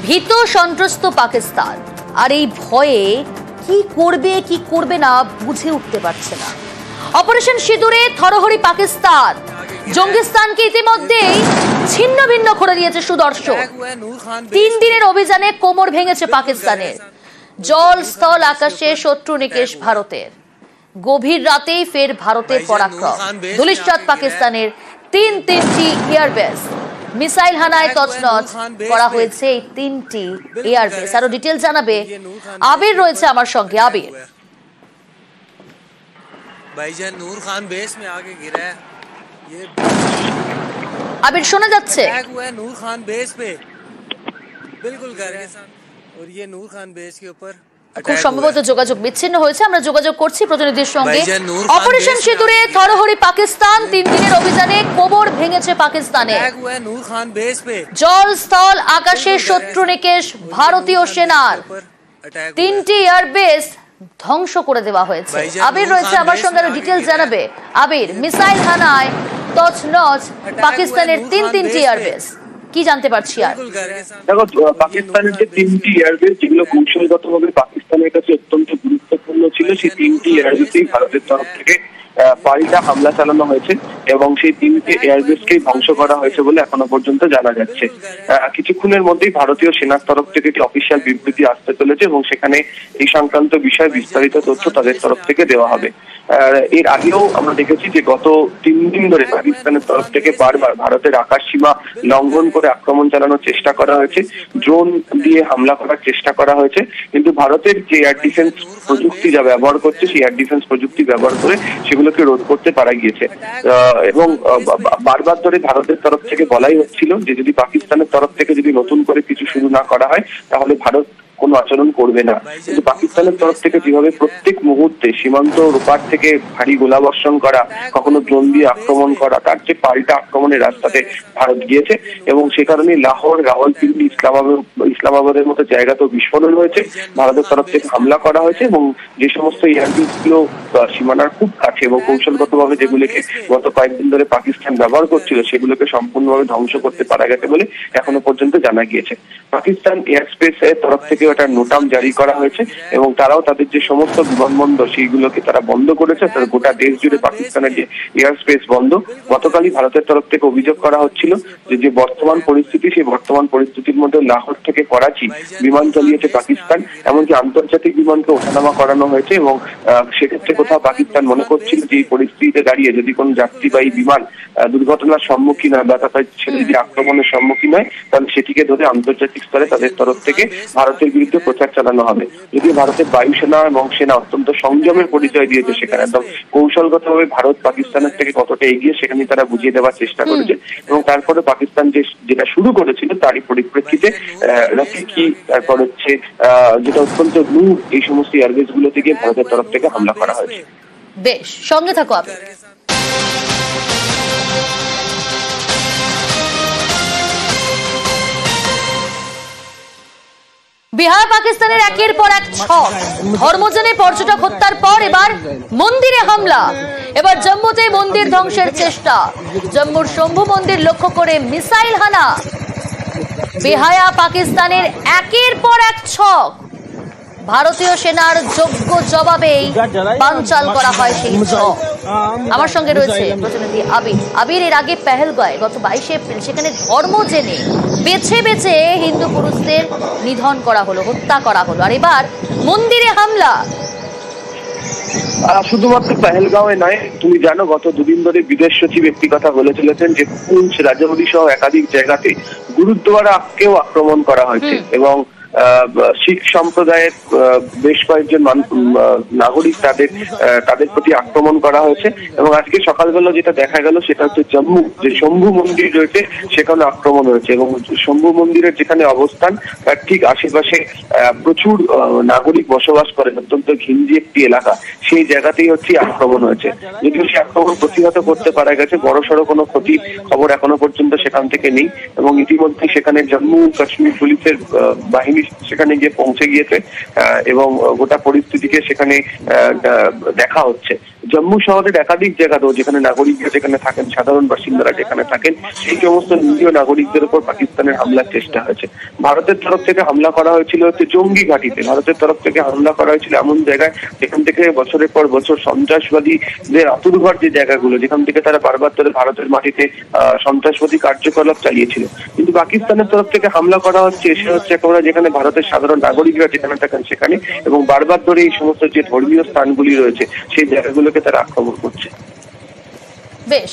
ভীত সন্ত্রস্ত পাকিস্তান, আর এই ভয়ে কি করবে না বুঝে উঠতে পারছে না। অপারেশন সিঁদুরে থরহরি পাকিস্তান, জঙ্গিস্তানকে ইতিমধ্যেই ছিন্ন ভিন্ন করে দিয়েছে সুদর্শন। 3 দিনের অভিযানে কোমর ভেঙেছে পাকিস্তানের। জল স্থল আকাশে শত্রু নিকেশ ভারতের। গভীর রাতেই ফের ভারতের পরাক্রম। ধুলিশ্বাত পাকিস্তানের তিনটি এয়ারবেস মিসাইল হানায় তছনছ করা হয়েছে এই 3টি এয়ারবেস। আরো ডিটেইল জানাবে আবির রয়েছে আমার সঙ্গে। আবির, भाईजान नूर खान बेस में आके गिरा है ये। আবির শোনা যাচ্ছে? अटैक हुआ है नूर खान बेस पे, बिल्कुल घर के सामने, और ये नूर खान बेस के ऊपर খুব সম্ভবত যোগাযোগ বিচ্ছিন্ন হয়েছে। আমরা যোগাযোগ করছি প্রতিনিধির সঙ্গে। অপারেশন সিঁদুরে থরহরি পাকিস্তান, 3 দিনের অভিযানে কোমর ভেঙেছে পাকিস্তানে। জল স্থল আকাশে শত্রু নিকেশ ভারতীয় সেনার। 3টি এয়ারবেস ধ্বংস করে দেওয়া হয়েছে। আবির রয়েছে আমার সঙ্গে, আরো ডিটেইল জানাবে। আবির, মিসাইল হানায় তছনছ পাকিস্তানের 3টি এয়ারবেস, কি জানতে পারছি? আর দেখো, পাকিস্তানের যে 3টি এয়ারবেস যেগুলো কৌশলগতভাবে পাকিস্তানের কাছে অত্যন্ত গুরুত্বপূর্ণ ছিল, সেই 3টি এয়ারবেসেই ভারতের তরফ থেকে পাল্টা হামলা চালানো হয়েছে এবং সেই 3টি এয়ারবেসকেই ধ্বংস করা হয়েছে বলে এখনো পর্যন্ত জানা যাচ্ছে। কিছুক্ষণের মধ্যেই ভারতীয় সেনার তরফ থেকে একটি অফিসিয়াল বিবৃতি আসতে চলেছে এবং সেখানে এই সংক্রান্ত বিষয়ে বিস্তারিত তথ্য তাদের তরফ থেকে দেওয়া হবে। এর আগেও আমরা দেখেছি যে গত 3 দিন ধরে পাকিস্তানের তরফ থেকে বারবার ভারতের আকাশ সীমা লঙ্ঘন করে আক্রমণ চালানোর চেষ্টা করা হয়েছে, ড্রোন দিয়ে হামলা করার চেষ্টা করা হয়েছে, কিন্তু ভারতের যে এয়ার ডিফেন্স প্রযুক্তি যা ব্যবহার করছে সেই এয়ার ডিফেন্স প্রযুক্তি ব্যবহার করে সেগুলোকে রোধ করতে পারা গিয়েছে। এবং বারবার ধরে ভারতের তরফ থেকে বলাই হচ্ছিল যে যদি পাকিস্তানের তরফ থেকে যদি নতুন করে কিছু শুরু না করা হয় তাহলে ভারত কোনো আচরণ করবে না। কিন্তু পাকিস্তানের তরফ থেকে যেভাবে প্রত্যেক মুহূর্তে সীমান্ত ওপার থেকে ভারী গোলাবর্ষণ করা, কখনো ড্রোন দিয়ে আক্রমণ করা, তার যে পাল্টা আক্রমণের রাস্তাতে ভারত গিয়েছে এবং সে কারণে লাহোর, রাওয়ালপিন্ডি, ইসলামাবাদের মতো জায়গাতেও বিস্ফোরণ হয়েছে, ভারতের তরফ থেকে হামলা করা হয়েছে এবং যে সমস্ত এয়ারবেস গুলো সীমানার খুব কাছে এবং কৌশলগতভাবে যেগুলোকে গত কয়েকদিন ধরে পাকিস্তান ব্যবহার করছিল সেগুলোকে সম্পূর্ণভাবে ধ্বংস করতে পারা গেছে বলে এখনো পর্যন্ত জানা গিয়েছে। পাকিস্তান এয়ারস্পেস এর তরফ থেকে একটা নোটাম জারি করা হয়েছে এবং তারাও তাদের যে সমস্ত বিমানবন্দর সেইগুলোকে তারা বন্ধ করেছে। তার গোটা দেশ জুড়ে পাকিস্তানের যে এয়ার স্পেস বন্ধ। গতকালই ভারতের তরফ থেকে অভিযোগ করা হচ্ছিল যে বর্তমান পরিস্থিতি, সেই বর্তমান পরিস্থিতির মধ্যে লাহোর থেকে করাচি বিমান চালিয়েছে পাকিস্তান, এমনকি আন্তর্জাতিক বিমানকে ওঠানামা করানো হয়েছে এবং সেক্ষেত্রে কোথাও পাকিস্তান মনে করছিল যে এই পরিস্থিতিতে দাঁড়িয়ে যদি কোনো যাত্রীবাহী বিমান দুর্ঘটনার সম্মুখীন হয় বা সেটা যদি আক্রমণের সম্মুখীন হয় তাহলে সেটিকে ধরে আন্তর্জাতিক স্তরে তাদের তরফ থেকে ভারতের বিরুদ্ধে প্রচার চালানো হবে। যদি ভারতের বায়ুসেনা এবং সেনা অত্যন্ত সংযমের পরিচয় দিয়েছে, সেখানে একদম কৌশলগতভাবে ভারত পাকিস্তানের থেকে কতটা এগিয়ে সেখানে তারা বুঝিয়ে দেওয়ার চেষ্টা করেছে এবং তারপরে পাকিস্তান যেটা শুরু করেছিল তারই পরিপ্রেক্ষিতে রাফিকি, তারপর হচ্ছে যেটা অত্যন্ত দূর এই সমস্ত এয়ারবেস গুলো থেকে ভারতের তরফ থেকে হামলা করা হয়েছে। বেশ, সঙ্গে থাকো আপনি। বিহার পাকিস্তানের একের পর এক ছক। ধর্মজনে পর্যটক হত্যার পর এবার মন্দিরে হামলা। এবার জম্মুতে মন্দির ধ্বংসের চেষ্টা। জম্মুর শম্ভু মন্দির লক্ষ্য করে মিসাইল হানা। বেহায়া পাকিস্তানের একের পর এক ছক। ভারতীয় সেনার যোগ্য জবাবেই বানচাল করা হয় সেই ছক। আমার সঙ্গে রয়েছে প্রতিনিধি আবির। আবির, এর আগে পেহেলগাঁয়ে গত 22 এপ্রিল সেখানে ধর্ম জেনে বেছে বেছে হিন্দু পুরুষদের নিধন করা হলো, হত্যা করা হলো, আর এবার মন্দিরে হামলা। শুধুমাত্র পেহেলগাঁওয়ে নয়, তুমি জানো গত 2 দিন ধরে বিদেশ সচিব একটি কথা বলে চলেছেন যে পুঞ্চ, রাজৌরি সহ একাধিক জায়গাতে গুরুদ্বারাকেও আক্রমণ করা হয়েছে এবং শিখ সম্প্রদায়ের বেশ কয়েকজন নাগরিক তাদের প্রতি আক্রমণ করা হয়েছে এবং আজকে সকালবেলা যেটা দেখা গেল সেটা হচ্ছে জম্মু যে শম্ভু মন্দির রয়েছে সেখানে আক্রমণ হয়েছে এবং শম্ভু মন্দিরের যেখানে অবস্থান তার ঠিক আশেপাশে প্রচুর নাগরিক বসবাস করেন, অত্যন্ত ঘিঞ্জি একটি এলাকা, সেই জায়গাতেই হচ্ছে আক্রমণ হয়েছে। যদিও সেই আক্রমণ প্রতিহত করতে পারা গেছে, বড়সড় কোনো ক্ষতির খবর এখনো পর্যন্ত সেখান থেকে নেই এবং ইতিমধ্যে সেখানে জম্মু কাশ্মীর পুলিশের বাহিনী সেখানে গিয়ে পৌঁছে গিয়েছে এবং গোটা পরিস্থিতিকে সেখানে দেখা হচ্ছে। জম্মু শহরের একাধিক জায়গাতেও যেখানে নাগরিকরা যেখানে থাকেন, সাধারণ বাসিন্দারা যেখানে থাকেন, সেই সমস্ত নিরীহ নাগরিকদের উপর পাকিস্তানের হামলার চেষ্টা হয়েছে। ভারতের তরফ থেকে হামলা করা হয়েছিল হচ্ছে জঙ্গি ঘাঁটিতে। ভারতের তরফ থেকে হামলা করা হয়েছিল এমন জায়গায় যেখান থেকে বছরের পর বছর সন্ত্রাসবাদীদের আতুরঘর যে জায়গাগুলো, যেখান থেকে তারা বারবার ধরে ভারতের মাটিতে সন্ত্রাসবাদী কার্যকলাপ চালিয়েছিল। কিন্তু পাকিস্তানের তরফ থেকে হামলা করা হচ্ছে এসে হচ্ছে একেবারে যেখানে ভারতের সাধারণ নাগরিকরা যেখানে থাকেন সেখানে, এবং বারবার ধরে এই সমস্ত যে ধর্মীয় স্থানগুলি রয়েছে সেই জায়গাগুলোকে তারা আক্রমণ করছে। বেশ।